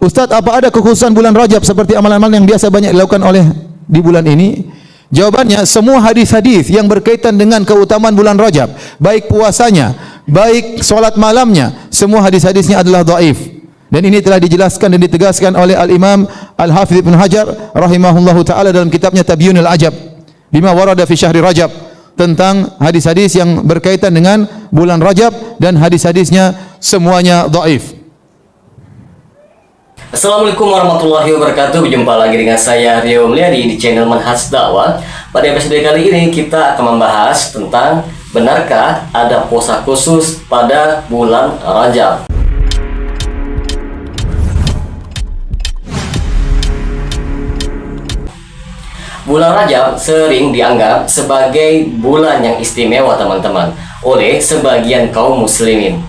Ustaz, apa ada kekhususan bulan Rajab seperti amalan-amalan yang biasa banyak dilakukan oleh di bulan ini? Jawabannya, semua hadis-hadis yang berkaitan dengan keutamaan bulan Rajab, baik puasanya, baik solat malamnya, semua hadis-hadisnya adalah dhaif. Dan ini telah dijelaskan dan ditegaskan oleh Al-Imam Al-Hafidz Ibnu Hajar rahimahullahu taala dalam kitabnya Tabyinul Ajab bima warada fi syahri Rajab, tentang hadis-hadis yang berkaitan dengan bulan Rajab, dan hadis-hadisnya semuanya dhaif. Assalamualaikum warahmatullahi wabarakatuh. Berjumpa lagi dengan saya Rio Mulyadi di channel Manhaj Dakwah. Pada episode kali ini kita akan membahas tentang benarkah ada puasa khusus pada bulan Rajab. Bulan Rajab sering dianggap sebagai bulan yang istimewa teman-teman oleh sebagian kaum muslimin.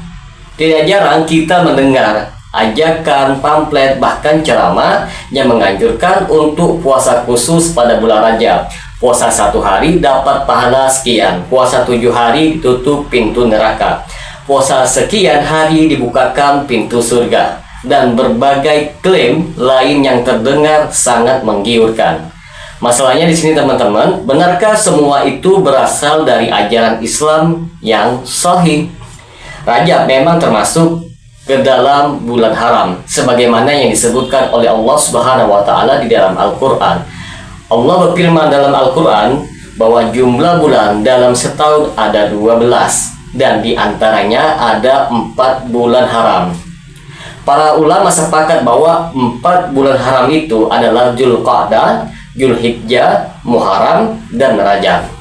Tidak jarang kita mendengar ajakan, pamflet, bahkan ceramah yang menganjurkan untuk puasa khusus pada bulan Rajab. Puasa 1 hari dapat pahala sekian, puasa 7 hari ditutup pintu neraka, puasa sekian hari dibukakan pintu surga, dan berbagai klaim lain yang terdengar sangat menggiurkan. Masalahnya di sini teman-teman, benarkah semua itu berasal dari ajaran Islam yang sahih? Rajab memang termasuk ke dalam bulan haram sebagaimana yang disebutkan oleh Allah Subhanahu wa taala di dalam Al-Qur'an. Allah berfirman dalam Al-Qur'an bahwa jumlah bulan dalam setahun ada 12 dan di antaranya ada 4 bulan haram. Para ulama sepakat bahwa 4 bulan haram itu adalah Dzulqa'dah, Dzulhijjah, Muharram, dan Rajab.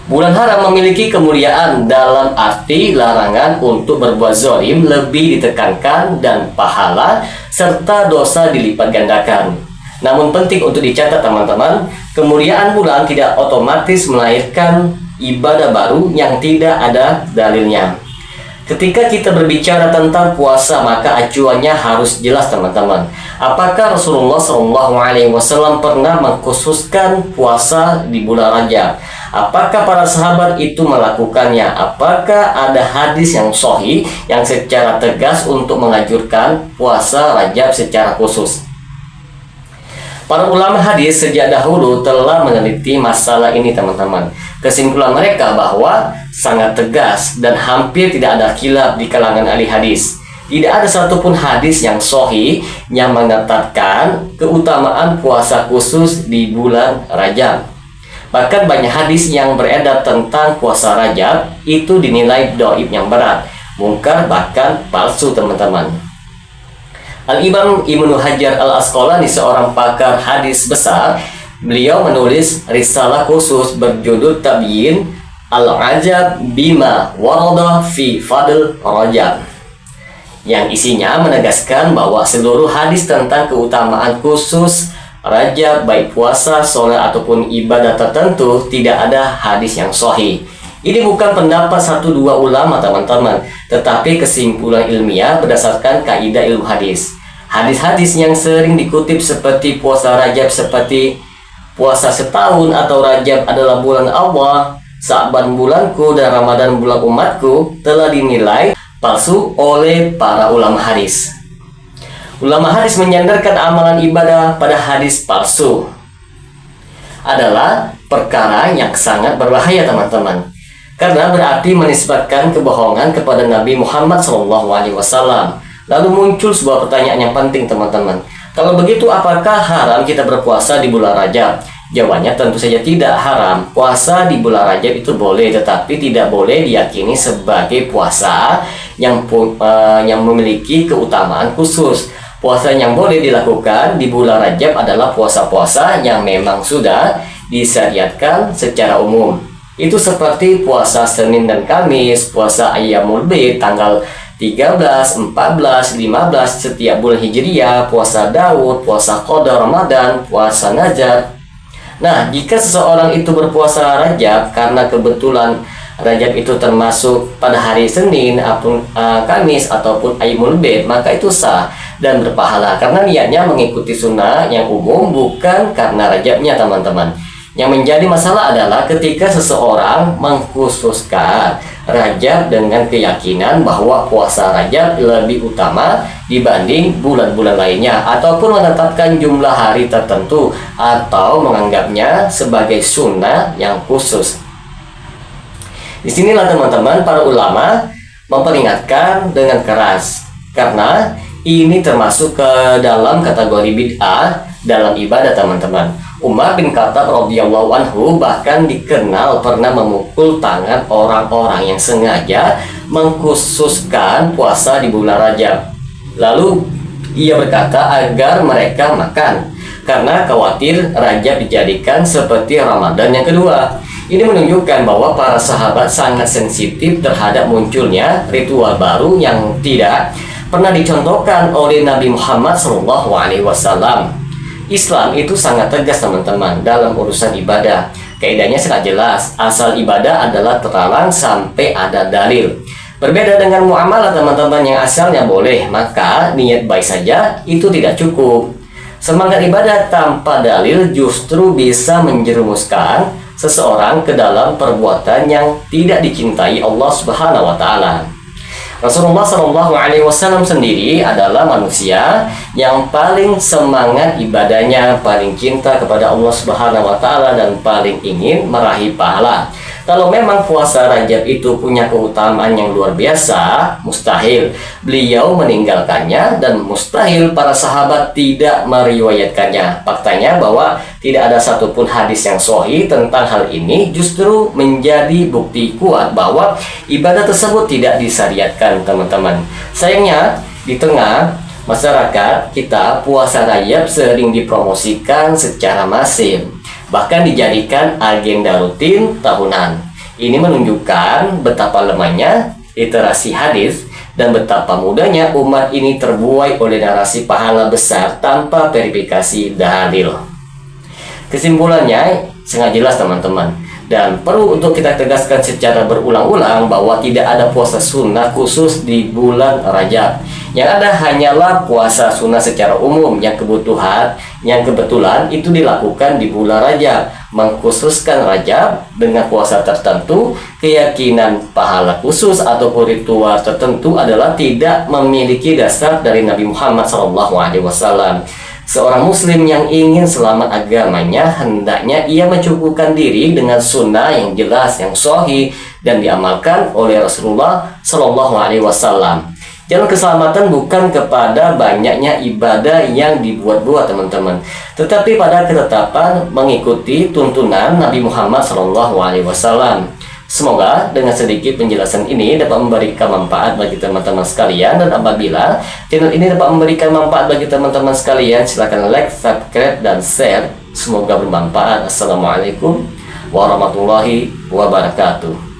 Bulan haram memiliki kemuliaan dalam arti larangan untuk berbuat zalim lebih ditekankan dan pahala serta dosa dilipat gandakan. Namun penting untuk dicatat teman-teman, kemuliaan bulan tidak otomatis melahirkan ibadah baru yang tidak ada dalilnya. Ketika kita berbicara tentang puasa, maka acuannya harus jelas teman-teman. Apakah Rasulullah SAW pernah mengkhususkan puasa di bulan Rajab? Apakah para sahabat itu melakukannya? Apakah ada hadis yang sahih yang secara tegas untuk menganjurkan puasa Rajab secara khusus? Para ulama hadis sejak dahulu telah meneliti masalah ini teman-teman. Kesimpulan mereka bahwa sangat tegas dan hampir tidak ada khilaf di kalangan ahli hadis. Tidak ada satupun hadis yang sahih yang menetapkan keutamaan puasa khusus di bulan Rajab. Bahkan banyak hadis yang beredar tentang puasa Rajab itu dinilai dhaif yang berat, mungkar, bahkan palsu teman-teman. Al-Imam Ibnu Hajar Al-Asqalani, seorang pakar hadis besar, beliau menulis risalah khusus berjudul Tabyin Al-Ajab Bima Warada Fi Fadl Rajab, yang isinya menegaskan bahwa seluruh hadis tentang keutamaan khusus Rajab, baik puasa, sholat, ataupun ibadah tertentu, tidak ada hadis yang sahih. Ini bukan pendapat 1-2 ulama teman-teman, tetapi kesimpulan ilmiah berdasarkan kaidah ilmu hadis. Hadis-hadis yang sering dikutip seperti puasa Rajab seperti puasa setahun, atau Rajab adalah bulan Allah, Sa'ban bulanku, dan Ramadan bulan umatku, telah dinilai palsu oleh para ulama hadis. Ulama hadis menyandarkan amalan ibadah pada hadis palsu adalah perkara yang sangat berbahaya teman-teman, karena berarti menisbatkan kebohongan kepada Nabi Muhammad SAW. Lalu muncul sebuah pertanyaan yang penting teman-teman. Kalau begitu, apakah haram kita berpuasa di bulan Rajab? Jawabannya tentu saja tidak haram. Puasa di bulan Rajab itu boleh, tetapi tidak boleh diyakini sebagai puasa yang memiliki keutamaan khusus. Puasa yang boleh dilakukan di bulan Rajab adalah puasa-puasa yang memang sudah disyariatkan secara umum. Itu seperti puasa Senin dan Kamis, puasa Ayyamul Bid tanggal 13, 14, 15 setiap bulan Hijriah, puasa Daud, puasa Qadar Ramadan, puasa Najar. Nah, jika seseorang itu berpuasa Rajab karena kebetulan Rajab itu termasuk pada hari Senin, Kamis, ataupun Ayyamul Bid, maka itu sah dan berpahala karena niatnya mengikuti sunnah yang umum, bukan karena Rajabnya teman-teman. Yang menjadi masalah adalah ketika seseorang mengkhususkan Rajab dengan keyakinan bahwa puasa Rajab lebih utama dibanding bulan-bulan lainnya, ataupun menetapkan jumlah hari tertentu atau menganggapnya sebagai sunnah yang khusus. Disinilah teman-teman para ulama memperingatkan dengan keras, karena ini termasuk ke dalam kategori bid'ah dalam ibadah teman-teman. Umar bin Khattab radhiyallahu anhu bahkan dikenal pernah memukul tangan orang-orang yang sengaja mengkhususkan puasa di bulan Rajab. Lalu ia berkata agar mereka makan, karena khawatir Rajab dijadikan seperti Ramadan yang kedua. Ini menunjukkan bahwa para sahabat sangat sensitif terhadap munculnya ritual baru yang tidak pernah dicontohkan oleh Nabi Muhammad SAW. Islam itu sangat tegas teman-teman dalam urusan ibadah. Kaidahnya sangat jelas, asal ibadah adalah terlarang sampai ada dalil. Berbeda dengan muamalah teman-teman yang asalnya boleh, maka niat baik saja itu tidak cukup. Semangat ibadah tanpa dalil justru bisa menjerumuskan seseorang ke dalam perbuatan yang tidak dicintai Allah Subhanahu wa taala. Rasulullah SAW sendiri adalah manusia yang paling semangat ibadahnya, paling cinta kepada Allah Subhanahu wa taala, dan paling ingin meraih pahala. Kalau memang puasa Rajab itu punya keutamaan yang luar biasa, mustahil beliau meninggalkannya dan mustahil para sahabat tidak meriwayatkannya. Faktanya bahwa tidak ada satupun hadis yang sahih tentang hal ini, justru menjadi bukti kuat bahwa ibadah tersebut tidak disyariatkan teman-teman. Sayangnya di tengah masyarakat kita, puasa Rajab sering dipromosikan secara masif, bahkan dijadikan agenda rutin tahunan. Ini menunjukkan betapa lemahnya literasi hadis dan betapa mudahnya umat ini terbuai oleh narasi pahala besar tanpa verifikasi dalil. Kesimpulannya sangat jelas teman-teman, dan perlu untuk kita tegaskan secara berulang-ulang bahwa tidak ada puasa sunnah khusus di bulan Rajab. Yang ada hanyalah puasa sunnah secara umum yang kebetulan itu dilakukan di bulan Rajab. Mengkhususkan Rajab dengan puasa tertentu, keyakinan pahala khusus ataupun ritual tertentu adalah tidak memiliki dasar dari Nabi Muhammad SAW. Seorang muslim yang ingin selamat agamanya, hendaknya ia mencukupkan diri dengan sunnah yang jelas, yang sahih dan diamalkan oleh Rasulullah SAW. Jalan keselamatan bukan kepada banyaknya ibadah yang dibuat-buat teman-teman, tetapi pada ketetapan mengikuti tuntunan Nabi Muhammad SAW. Semoga dengan sedikit penjelasan ini dapat memberikan manfaat bagi teman-teman sekalian, dan apabila channel ini dapat memberikan manfaat bagi teman-teman sekalian, silakan like, subscribe, dan share. Semoga bermanfaat. Assalamualaikum warahmatullahi wabarakatuh.